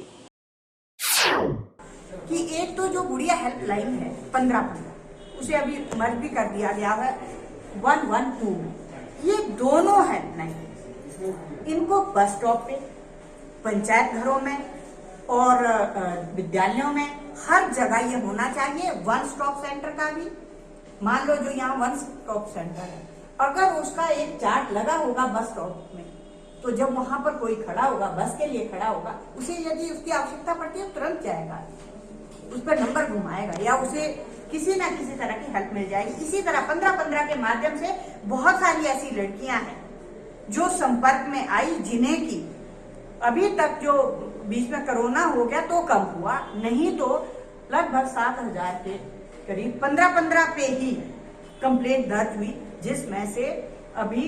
कि एक तो जो गुड़िया हेल्पलाइन है 15 उसे अभी मर्ज भी कर दिया गया है 112, ये दोनों हेल्पलाइन इनको बस स्टॉप पे, पंचायत घरों में और विद्यालयों में हर जगह ये होना चाहिए। वन स्टॉप सेंटर का भी, मान लो जो यहाँ वन स्टॉप सेंटर है, अगर उसका एक चार्ट लगा होगा बस स्टॉप में, तो जब वहां पर कोई खड़ा होगा, बस के लिए खड़ा होगा, उसे यदि उसकी आवश्यकता पड़ती है तुरंत जाएगा, उस पर नंबर घुमाएगा या उसे किसी ना किसी तरह की हेल्प मिल जाएगी। इसी तरह 15-15 के माध्यम से बहुत सारी ऐसी लड़कियां हैं जो संपर्क में आई, जिन्हें की अभी तक जो बीच में कोरोना हो गया तो कम हुआ, नहीं तो लगभग 7,000 के करीब 15-15 पे ही कंप्लेंट दर्ज हुई, जिसमें से अभी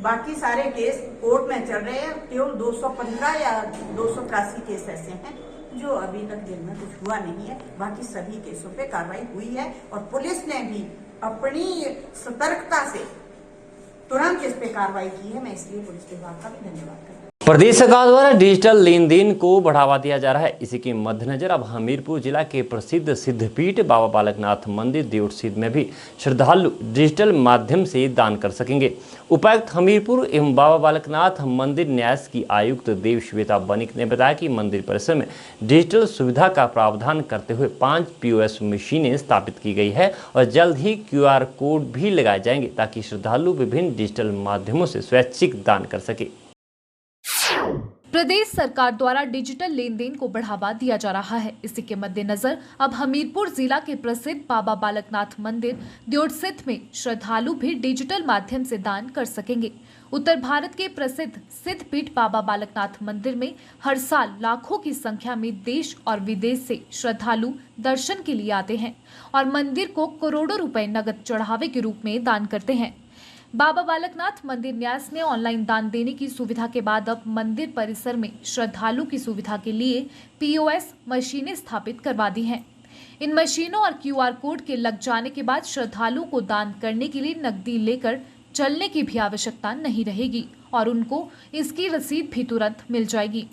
बाकी सारे केस कोर्ट में चल रहे हैं। केवल 215 या 283 केस ऐसे हैं जो अभी तक जिनमें कुछ हुआ नहीं है, बाकी सभी केसों पे कार्रवाई हुई है और पुलिस ने भी अपनी सतर्कता से तुरंत इस पे कार्रवाई की है। मैं इसलिए पुलिस विभाग का भी धन्यवाद करता हूँ। प्रदेश सरकार द्वारा डिजिटल लेन देन को बढ़ावा दिया जा रहा है। इसी के मद्देनजर अब हमीरपुर जिला के प्रसिद्ध सिद्धपीठ बाबा बालकनाथ मंदिर देवसिद्ध में भी श्रद्धालु डिजिटल माध्यम से दान कर सकेंगे। उपायुक्त हमीरपुर एवं बाबा बालकनाथ मंदिर न्यास की आयुक्त देवश्वेता बनिक ने बताया कि मंदिर परिसर में डिजिटल सुविधा का प्रावधान करते हुए 5 POS मशीनें स्थापित की गई है और जल्द ही QR कोड भी लगाए जाएंगे ताकि श्रद्धालु विभिन्न डिजिटल माध्यमों से स्वैच्छिक दान कर सके। प्रदेश सरकार द्वारा डिजिटल लेन देन को बढ़ावा दिया जा रहा है। इसी के मद्देनजर अब हमीरपुर जिला के प्रसिद्ध बाबा बालकनाथ मंदिर देवसिद्ध में श्रद्धालु भी डिजिटल माध्यम से दान कर सकेंगे। उत्तर भारत के प्रसिद्ध सिद्धपीठ बाबा बालकनाथ मंदिर में हर साल लाखों की संख्या में देश और विदेश से श्रद्धालु दर्शन के लिए आते हैं और मंदिर को करोड़ों रुपए नगद चढ़ावे के रूप में दान करते हैं। बाबा बालकनाथ मंदिर न्यास ने ऑनलाइन दान देने की सुविधा के बाद अब मंदिर परिसर में श्रद्धालु की सुविधा के लिए POS मशीनें स्थापित करवा दी हैं। इन मशीनों और QR कोड के लग जाने के बाद श्रद्धालुओं को दान करने के लिए नकदी लेकर चलने की भी आवश्यकता नहीं रहेगी और उनको इसकी रसीद भी तुरंत मिल जाएगी।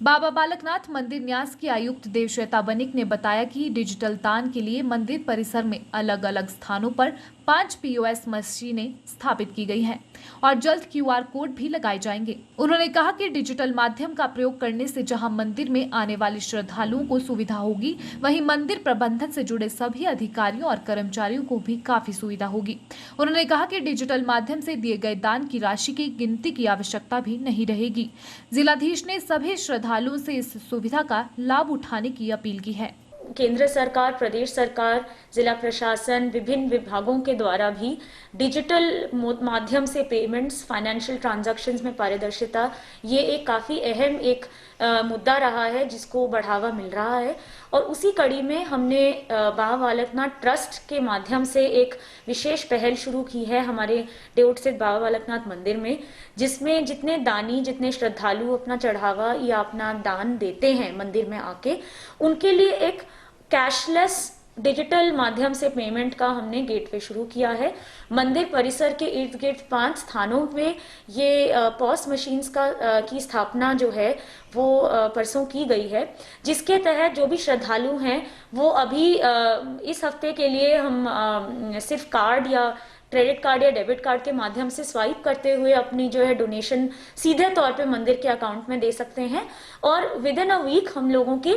बाबा बालकनाथ मंदिर न्यास की आयुक्त देवश्वेता बनिक ने बताया कि डिजिटल दान के लिए मंदिर परिसर में अलग अलग स्थानों पर 5 POS मशीनें स्थापित की गई हैं और जल्द QR कोड भी लगाए जाएंगे। उन्होंने कहा कि डिजिटल माध्यम का प्रयोग करने से जहां मंदिर में आने वाले श्रद्धालुओं को सुविधा होगी, वहीं मंदिर प्रबंधन से जुड़े सभी अधिकारियों और कर्मचारियों को भी काफी सुविधा होगी। उन्होंने कहा कि डिजिटल माध्यम से दिए गए दान की राशि की गिनती की आवश्यकता भी नहीं रहेगी। जिलाधीश ने सभी श्रद्धालुओं से इस सुविधा का लाभ उठाने की अपील की है। केंद्र सरकार, प्रदेश सरकार, जिला प्रशासन, विभिन्न विभागों के द्वारा भी डिजिटल माध्यम से पेमेंट्स, फाइनेंशियल ट्रांजैक्शंस में पारदर्शिता, ये एक काफ़ी अहम एक मुद्दा रहा है जिसको बढ़ावा मिल रहा है। और उसी कड़ी में हमने बाबा बालकनाथ ट्रस्ट के माध्यम से एक विशेष पहल शुरू की है हमारे डेओट स्थित बाबा बालकनाथ मंदिर में, जिसमें जितने दानी, जितने श्रद्धालु अपना चढ़ावा या अपना दान देते हैं मंदिर में आके, उनके लिए एक कैशलेस डिजिटल माध्यम से पेमेंट का हमने गेटवे शुरू किया है। मंदिर परिसर के इर्द गिर्द 5 स्थानों में ये पॉस मशीन्स की स्थापना जो है वो परसों की गई है, जिसके तहत जो भी श्रद्धालु हैं वो अभी इस हफ्ते के लिए हम सिर्फ कार्ड या क्रेडिट कार्ड या डेबिट कार्ड के माध्यम से स्वाइप करते हुए अपनी जो है डोनेशन सीधे तौर पे मंदिर के अकाउंट में दे सकते हैं। और विद इन अ वीक हम लोगों की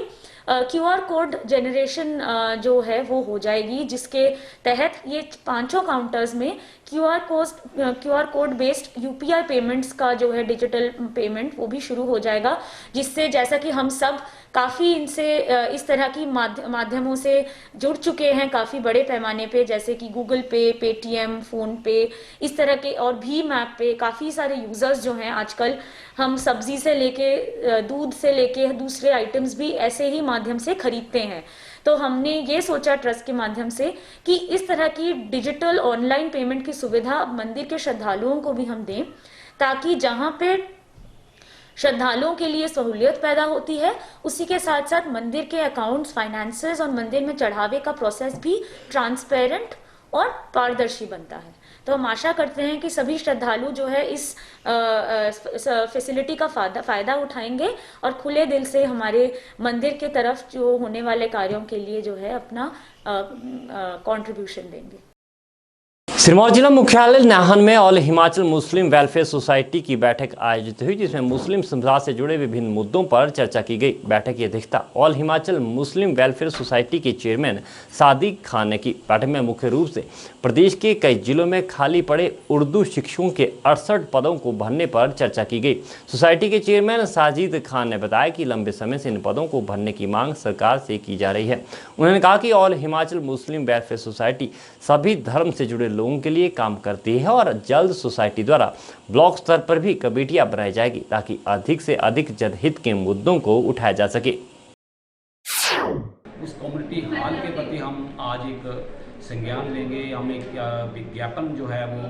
QR कोड जनरेशन जो है वो हो जाएगी, जिसके तहत ये 5 काउंटर्स में QR code based UPI payments का जो है डिजिटल पेमेंट वो भी शुरू हो जाएगा, जिससे जैसा कि हम सब काफ़ी इनसे इस तरह की माध्यमों से जुड़ चुके हैं काफ़ी बड़े पैमाने पे, जैसे कि गूगल पे, पेटीएम, फ़ोन पे, इस तरह के, और भीम ऐप पे काफ़ी सारे यूज़र्स जो हैं आजकल, हम सब्जी से लेके दूध से लेके दूसरे आइटम्स भी ऐसे ही माध्यम से खरीदते हैं। तो हमने ये सोचा ट्रस्ट के माध्यम से कि इस तरह की डिजिटल ऑनलाइन पेमेंट की सुविधा मंदिर के श्रद्धालुओं को भी हम दें, ताकि जहाँ पे श्रद्धालुओं के लिए सहूलियत पैदा होती है, उसी के साथ साथ मंदिर के अकाउंट्स, फाइनेंसेस और मंदिर में चढ़ावे का प्रोसेस भी ट्रांसपेरेंट और पारदर्शी बनता है। तो हम आशा करते हैं कि सभी श्रद्धालु जो है इस फैसिलिटी का फ़ायदा उठाएंगे और खुले दिल से हमारे मंदिर के तरफ जो होने वाले कार्यों के लिए जो है अपना कंट्रीब्यूशन देंगे। सिरमौर जिला मुख्यालय नाहन में ऑल हिमाचल मुस्लिम वेलफेयर सोसाइटी की बैठक आयोजित हुई, जिसमें मुस्लिम समुदाय से जुड़े विभिन्न मुद्दों पर चर्चा की गई। बैठक की अध्यक्षता ऑल हिमाचल मुस्लिम वेलफेयर सोसाइटी के चेयरमैन सादिक खान ने की। बैठक में मुख्य रूप से प्रदेश के कई जिलों में खाली पड़े उर्दू शिक्षकों के 68 पदों को भरने पर चर्चा की गई। सोसाइटी के चेयरमैन साजिद खान ने बताया कि लंबे समय से इन पदों को भरने की मांग सरकार से की जा रही है। उन्होंने कहा कि ऑल हिमाचल मुस्लिम वेलफेयर सोसाइटी सभी धर्म से जुड़े लोगों के लिए काम करती है और जल्द सोसाइटी द्वारा ब्लॉक स्तर पर भी कमेटियां बनाई जाएगी, ताकि अधिक से अधिक जनहित के मुद्दों को उठाया जा सके। उस कम्युनिटी हाल के प्रति हम आज एक संज्ञान लेंगे। हम एक विज्ञापन जो है वो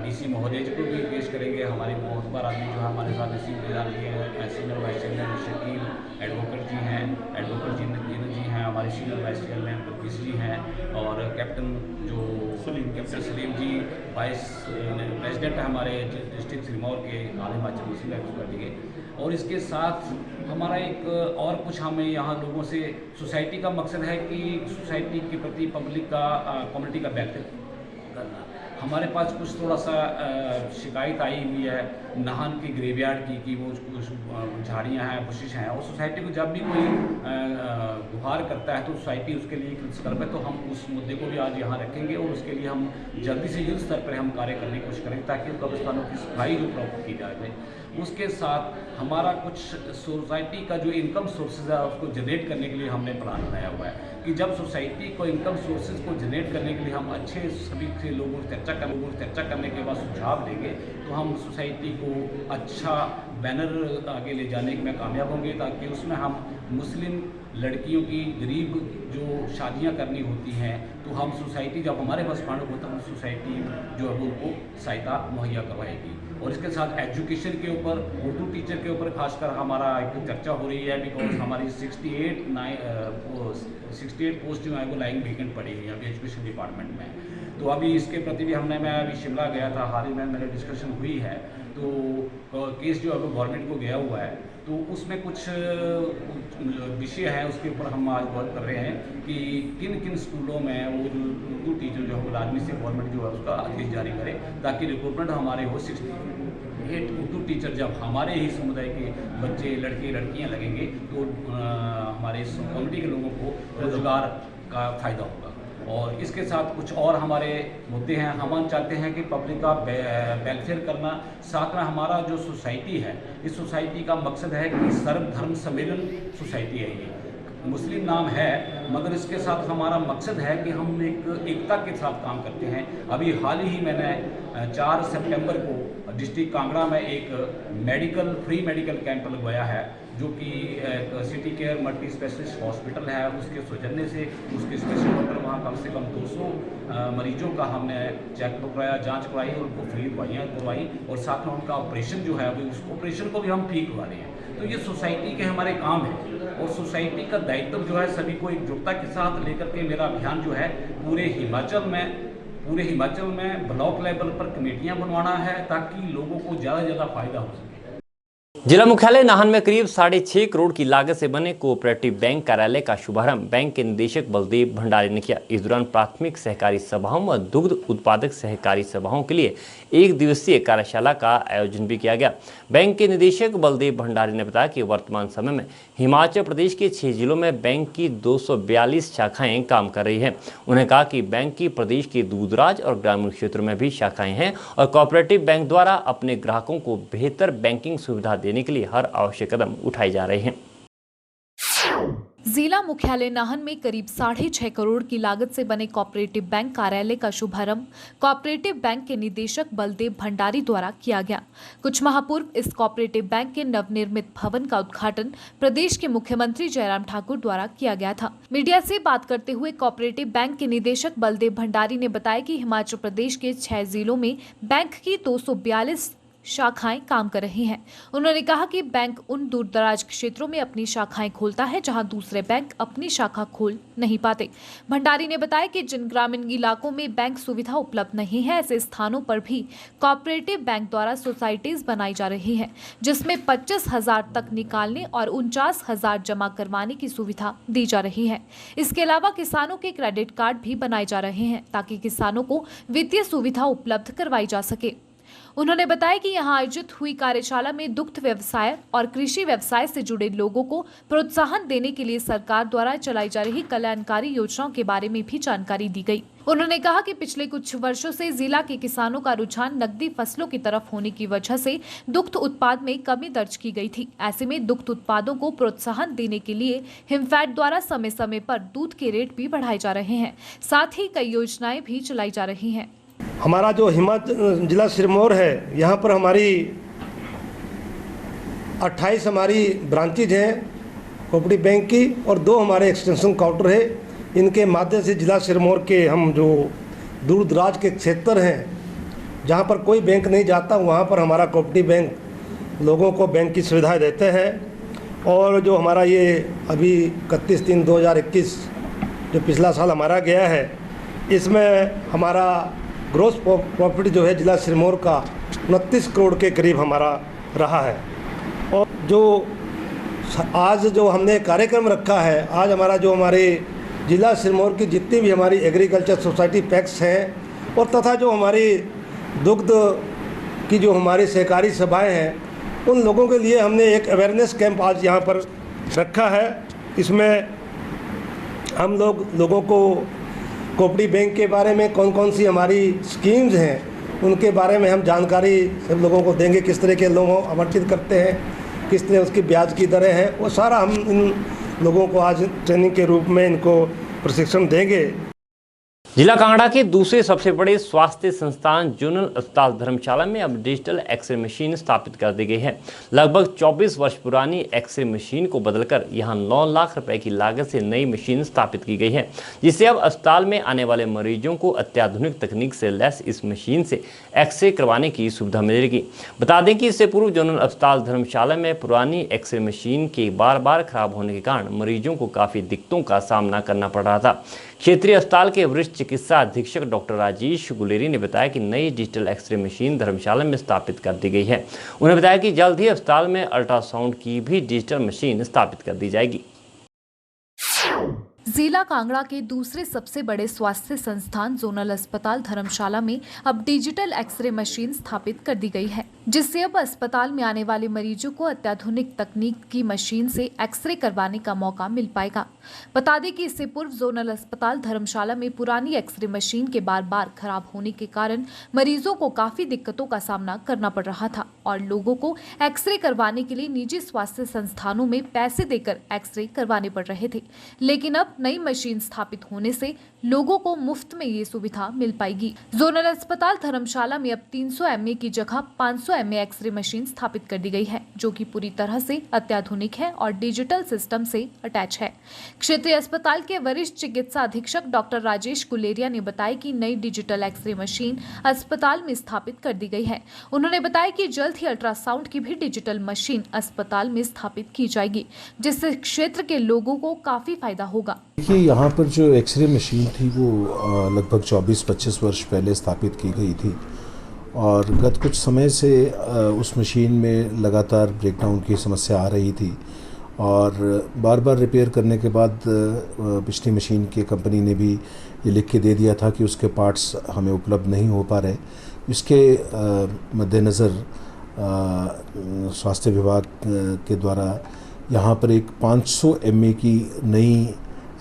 DC महोदय जी को भी पेश करेंगे। हमारे बहुत बार आदमी जो है हमारे साथ इसी मैदान के senior vice chairman Shakeel advocate ji हैं, एडवोकेट जी हैं, हमारे senior vice chairman Pratish ji हैं, और captain Saleem ji vice president है हमारे डिस्ट्रिक्ट सिरमौर के ऑल हिमाचल मुस्लिम सोसाइटी के। और इसके साथ हमारा एक और कुछ हमें यहाँ लोगों से सोसाइटी का मकसद है कि सोसाइटी के प्रति पब्लिक का कम्युनिटी का बेहतर करना। हमारे पास कुछ थोड़ा सा शिकायत आई हुई है नाहन की ग्रेवयार्ड की कि वो कुछ झाड़ियाँ हैं, बुशिश हैं, और सोसाइटी को जब भी कोई गुहार करता है तो सोसाइटी उसके लिए कृतसर्प है। तो हम उस मुद्दे को भी आज यहाँ रखेंगे और उसके लिए हम जल्दी से युद्ध स्तर पर हम कार्य करने की कोशिश करेंगे, ताकि कब्रिस्तानों की सफाई जो प्रॉपर की जाए। उसके साथ हमारा कुछ सोसाइटी का जो इनकम सोर्सेज है उसको जनरेट करने के लिए हमने प्लान बनाया हुआ है कि जब सोसाइटी को इनकम सोर्सेज को जनरेट करने के लिए हम अच्छे सभी से लोगों से चर्चा करने के बाद सुझाव देंगे, तो हम सोसाइटी को अच्छा बैनर आगे ले जाने में कामयाब होंगे, ताकि उसमें हम मुस्लिम लड़कियों की गरीब जो शादियां करनी होती हैं तो हम सोसाइटी जब हमारे पास फंड होता है सोसाइटी जो है उनको सहायता मुहैया करवाएगी। और इसके साथ एजुकेशन के ऊपर, उर्दू टीचर के ऊपर खासकर हमारा एक चर्चा हो रही है, बिकॉज हमारी 68 पोस्ट जो है वो लाइंग वेकेंट पड़ी हुई है अभी एजुकेशन डिपार्टमेंट में। तो अभी इसके प्रति भी मैं अभी शिमला गया था, हाल ही में मेरी डिस्कशन हुई है, तो केस जो है वो गवर्नमेंट को गया हुआ है, तो उसमें कुछ विषय है उसके ऊपर हम आज बात कर रहे हैं कि किन किन स्कूलों में वो जो उर्दू टीचर जो है वो लाजमी से गवर्नमेंट जो है उसका आदेश जारी करे, ताकि रिक्रूटमेंट हमारे हो 68 उर्दू टीचर जब हमारे ही समुदाय के बच्चे लड़के लड़कियां लगेंगे तो हमारे इस कम्युनिटी के लोगों को रोजगार का फ़ायदा होगा। और इसके साथ कुछ और हमारे मुद्दे हैं। हम चाहते हैं कि पब्लिक का वेलफेयर करना, साथ में हमारा जो सोसाइटी है, इस सोसाइटी का मकसद है कि सर्वधर्म सम्मेलन सोसाइटी है ये। मुस्लिम नाम है, मगर इसके साथ हमारा मकसद है कि हम एक एकता के साथ काम करते हैं। अभी हाल ही मैंने 4 सितंबर को डिस्ट्रिक्ट कांगड़ा में एक फ्री मेडिकल कैंप लगवाया है, जो कि एक city care multi specialist hospital है, उसके सौजन्य से उसके स्पेशल डॉक्टर वहाँ कम से कम 200 मरीजों का हमने चेकअप कराया, जांच कराई और उनको फ्री दवाइयाँ करवाई, और साथ में उनका ऑपरेशन जो है अभी उस ऑपरेशन को भी हम फ्री करवा रहे हैं। तो ये सोसाइटी के हमारे काम है, और सोसाइटी का दायित्व जो है सभी को एकजुटता के साथ लेकर के मेरा अभियान जो है पूरे हिमाचल में ब्लॉक लेवल पर कमेटियां बनवाना है, ताकि लोगों को ज़्यादा से ज़्यादा फायदा हो सके। जिला मुख्यालय नाहन में करीब 6.5 करोड़ की लागत से बने कोऑपरेटिव बैंक कार्यालय का शुभारंभ बैंक के निदेशक बलदेव भंडारी ने किया। इस दौरान प्राथमिक सहकारी सभाओं व दुग्ध उत्पादक सहकारी सभाओं के लिए 1 दिवसीय कार्यशाला का आयोजन भी किया गया। बैंक के निदेशक बलदेव भंडारी ने बताया कि वर्तमान समय में हिमाचल प्रदेश के 6 जिलों में बैंक की 242 शाखाएं काम कर रही हैं। उन्होंने कहा कि बैंक की प्रदेश के दूरदराज और ग्रामीण क्षेत्रों में भी शाखाएं हैं, और कोऑपरेटिव बैंक द्वारा अपने ग्राहकों को बेहतर बैंकिंग सुविधा देने के लिए हर आवश्यक कदम उठाए जा रहे हैं। जिला मुख्यालय नाहन में करीब 6.5 करोड़ की लागत से बने कोऑपरेटिव बैंक कार्यालय का शुभारंभ कोऑपरेटिव बैंक के निदेशक बलदेव भंडारी द्वारा किया गया। कुछ माह पूर्व इस कोऑपरेटिव बैंक के नवनिर्मित भवन का उद्घाटन प्रदेश के मुख्यमंत्री जयराम ठाकुर द्वारा किया गया था। मीडिया से बात करते हुए कोऑपरेटिव बैंक के निदेशक बलदेव भंडारी ने बताया कि हिमाचल प्रदेश के 6 जिलों में बैंक की 242 शाखाएं काम कर रही हैं। उन्होंने कहा कि बैंक उन दूरदराज क्षेत्रों में अपनी शाखाएं खोलता है जहां दूसरे बैंक अपनी शाखा खोल नहीं पाते। भंडारी ने बताया कि जिन ग्रामीण इलाकों में बैंक सुविधा उपलब्ध नहीं है, ऐसे स्थानों पर भी कोऑपरेटिव बैंक द्वारा सोसाइटीज बनाई जा रही हैं, जिसमें 25,000 तक निकालने और 49,000 जमा करवाने की सुविधा दी जा रही है। इसके अलावा किसानों के क्रेडिट कार्ड भी बनाए जा रहे हैं, ताकि किसानों को वित्तीय सुविधा उपलब्ध करवाई जा सके। उन्होंने बताया कि यहां आयोजित हुई कार्यशाला में दुग्ध व्यवसाय और कृषि व्यवसाय से जुड़े लोगों को प्रोत्साहन देने के लिए सरकार द्वारा चलाई जा रही कल्याणकारी योजनाओं के बारे में भी जानकारी दी गई। उन्होंने कहा कि पिछले कुछ वर्षों से जिला के किसानों का रुझान नकदी फसलों की तरफ होने की वजह से दुग्ध उत्पाद में कमी दर्ज की गई थी। ऐसे में दुग्ध उत्पादों को प्रोत्साहन देने के लिए हिमफेड द्वारा समय समय पर दूध के रेट भी बढ़ाए जा रहे हैं। साथ ही कई योजनाएं भी चलाई जा रही हैं। हमारा जो हिमाचल जिला सिरमौर है, यहाँ पर हमारी 28 हमारी ब्रांचेज हैं कोऑपरेटिव बैंक की, और 2 हमारे एक्सटेंशन काउंटर है। इनके माध्यम से जिला सिरमौर के हम जो दूर दराज के क्षेत्र हैं जहाँ पर कोई बैंक नहीं जाता, वहाँ पर हमारा कोऑपरेटिव बैंक लोगों को बैंक की सुविधाएं देते हैं। और जो हमारा ये अभी 31/3/2021 जो पिछला साल हमारा गया है, इसमें हमारा ग्रोस प्रॉफिट जो है जिला सिरमौर का 29 करोड़ के करीब हमारा रहा है। और जो आज जो हमने कार्यक्रम रखा है, आज हमारा जो हमारे जिला सिरमौर की जितनी भी हमारी एग्रीकल्चर सोसाइटी पैक्स हैं, और तथा जो हमारी दुग्ध की जो हमारी सहकारी सभाएं हैं, उन लोगों के लिए हमने एक अवेयरनेस कैंप आज यहाँ पर रखा है। इसमें हम लोगों को कोऑपरेटिव बैंक के बारे में कौन कौन सी हमारी स्कीम्स हैं उनके बारे में हम जानकारी सब लोगों को देंगे, किस तरह के लोगों आवंटित करते हैं, किस तरह उसकी ब्याज की दरें हैं, वो सारा हम इन लोगों को आज ट्रेनिंग के रूप में इनको प्रशिक्षण देंगे। जिला कांगड़ा के दूसरे सबसे बड़े स्वास्थ्य संस्थान जोनल अस्पताल धर्मशाला में अब डिजिटल एक्सरे मशीन स्थापित कर दी गई है। लगभग 24 वर्ष पुरानी एक्सरे मशीन को बदलकर यहां 9 लाख रुपए की लागत से नई मशीन स्थापित की गई है, जिससे अब अस्पताल में आने वाले मरीजों को अत्याधुनिक तकनीक से लैस इस मशीन से एक्सरे करवाने की सुविधा मिलेगी। बता दें कि इससे पूर्व जोनल अस्पताल धर्मशाला में पुरानी एक्सरे मशीन के बार बार खराब होने के कारण मरीजों को काफ़ी दिक्कतों का सामना करना पड़ रहा था। क्षेत्रीय अस्पताल के वरिष्ठ चिकित्सा अधीक्षक डॉक्टर राजेश गुलेरी ने बताया कि नई डिजिटल एक्सरे मशीन धर्मशाला में स्थापित कर दी गई है। उन्होंने बताया कि जल्द ही अस्पताल में अल्ट्रासाउंड की भी डिजिटल मशीन स्थापित कर दी जाएगी। जिला कांगड़ा के दूसरे सबसे बड़े स्वास्थ्य संस्थान जोनल अस्पताल धर्मशाला में अब डिजिटल एक्सरे मशीन स्थापित कर दी गई है। जिससे अब अस्पताल में आने वाले मरीजों को अत्याधुनिक तकनीक की मशीन से एक्सरे करवाने का मौका मिल पाएगा। बता दें कि इससे पूर्व जोनल अस्पताल धर्मशाला में पुरानी एक्सरे मशीन के बार बार खराब होने के कारण मरीजों को काफी दिक्कतों का सामना करना पड़ रहा था और लोगों को एक्सरे करवाने के लिए निजी स्वास्थ्य संस्थानों में पैसे देकर एक्सरे करवाने पड़ रहे थे। लेकिन अब नई मशीन स्थापित होने से लोगों को मुफ्त में ये सुविधा मिल पाएगी। जोनल अस्पताल धर्मशाला में अब 300 mA की जगह 500 mA एक्सरे मशीन स्थापित कर दी गई है, जो कि पूरी तरह से अत्याधुनिक है और डिजिटल सिस्टम से अटैच है। क्षेत्रीय अस्पताल के वरिष्ठ चिकित्सा अधीक्षक डॉक्टर राजेश गुलेरिया ने बताया कि नई डिजिटल एक्सरे मशीन अस्पताल में स्थापित कर दी गई है। उन्होंने बताया कि जल्द ही अल्ट्रासाउंड की भी डिजिटल मशीन अस्पताल में स्थापित की जाएगी, जिससे क्षेत्र के लोगों को काफी फायदा होगा। देखिए, यहाँ पर जो एक्सरे मशीन थी वो लगभग 24-25 वर्ष पहले स्थापित की गई थी और गत कुछ समय से उस मशीन में लगातार ब्रेकडाउन की समस्या आ रही थी और बार बार रिपेयर करने के बाद पिछली मशीन की कंपनी ने भी ये लिख के दे दिया था कि उसके पार्ट्स हमें उपलब्ध नहीं हो पा रहे। इसके मद्देनज़र स्वास्थ्य विभाग के द्वारा यहाँ पर एक 500 mA की नई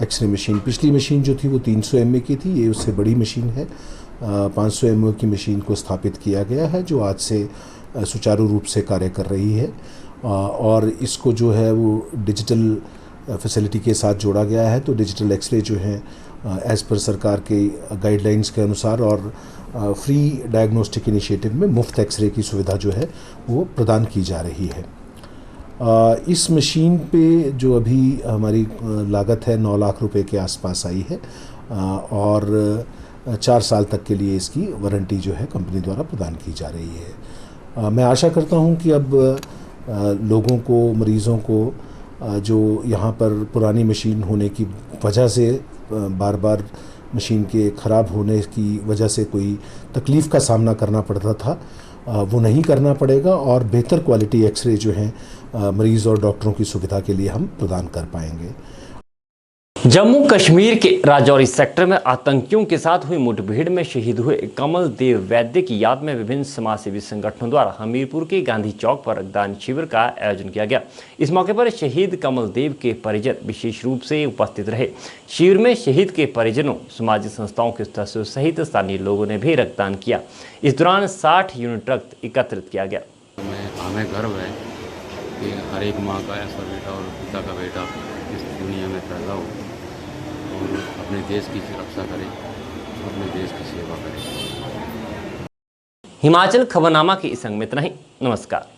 एक्सरे मशीन, पिछली मशीन जो थी वो 300 mA की थी, ये उससे बड़ी मशीन है। 500 mA की मशीन को स्थापित किया गया है जो आज से सुचारू रूप से कार्य कर रही है और इसको जो है वो डिजिटल फैसिलिटी के साथ जोड़ा गया है। तो डिजिटल एक्सरे जो है एज़ पर सरकार के गाइडलाइंस के अनुसार और फ्री डायग्नोस्टिक इनिशिएटिव में मुफ्त एक्सरे की सुविधा जो है वो प्रदान की जा रही है। इस मशीन पे जो अभी हमारी लागत है 9 लाख रुपए के आसपास आई है और 4 साल तक के लिए इसकी वारंटी जो है कंपनी द्वारा प्रदान की जा रही है। मैं आशा करता हूं कि अब लोगों को, मरीज़ों को जो यहाँ पर पुरानी मशीन होने की वजह से बार बार मशीन के ख़राब होने की वजह से कोई तकलीफ़ का सामना करना पड़ता था, वो नहीं करना पड़ेगा और बेहतर क्वालिटी एक्सरे जो है मरीज़ और डॉक्टरों की सुविधा के लिए हम प्रदान कर पाएंगे। जम्मू कश्मीर के राजौरी सेक्टर में आतंकियों के साथ हुई मुठभेड़ में शहीद हुए कमल देव वैद्य की याद में विभिन्न समाजसेवी संगठनों द्वारा हमीरपुर के गांधी चौक पर रक्तदान शिविर का आयोजन किया गया। इस मौके पर शहीद कमल देव के परिजन विशेष रूप से उपस्थित रहे। शिविर में शहीद के परिजनों, सामाजिक संस्थाओं के सदस्यों सहित स्थानीय लोगों ने भी रक्तदान किया। इस दौरान 60 यूनिट रक्त एकत्रित किया गया। हमें गर्व है कि हर एक माँ का ऐसा बेटा और पिता का बेटा इस दुनिया में पैदा हो और अपने देश की रक्षा करे, अपने देश की सेवा करे। हिमाचल खबरनामा के इस अंक में इतना ही। नमस्कार।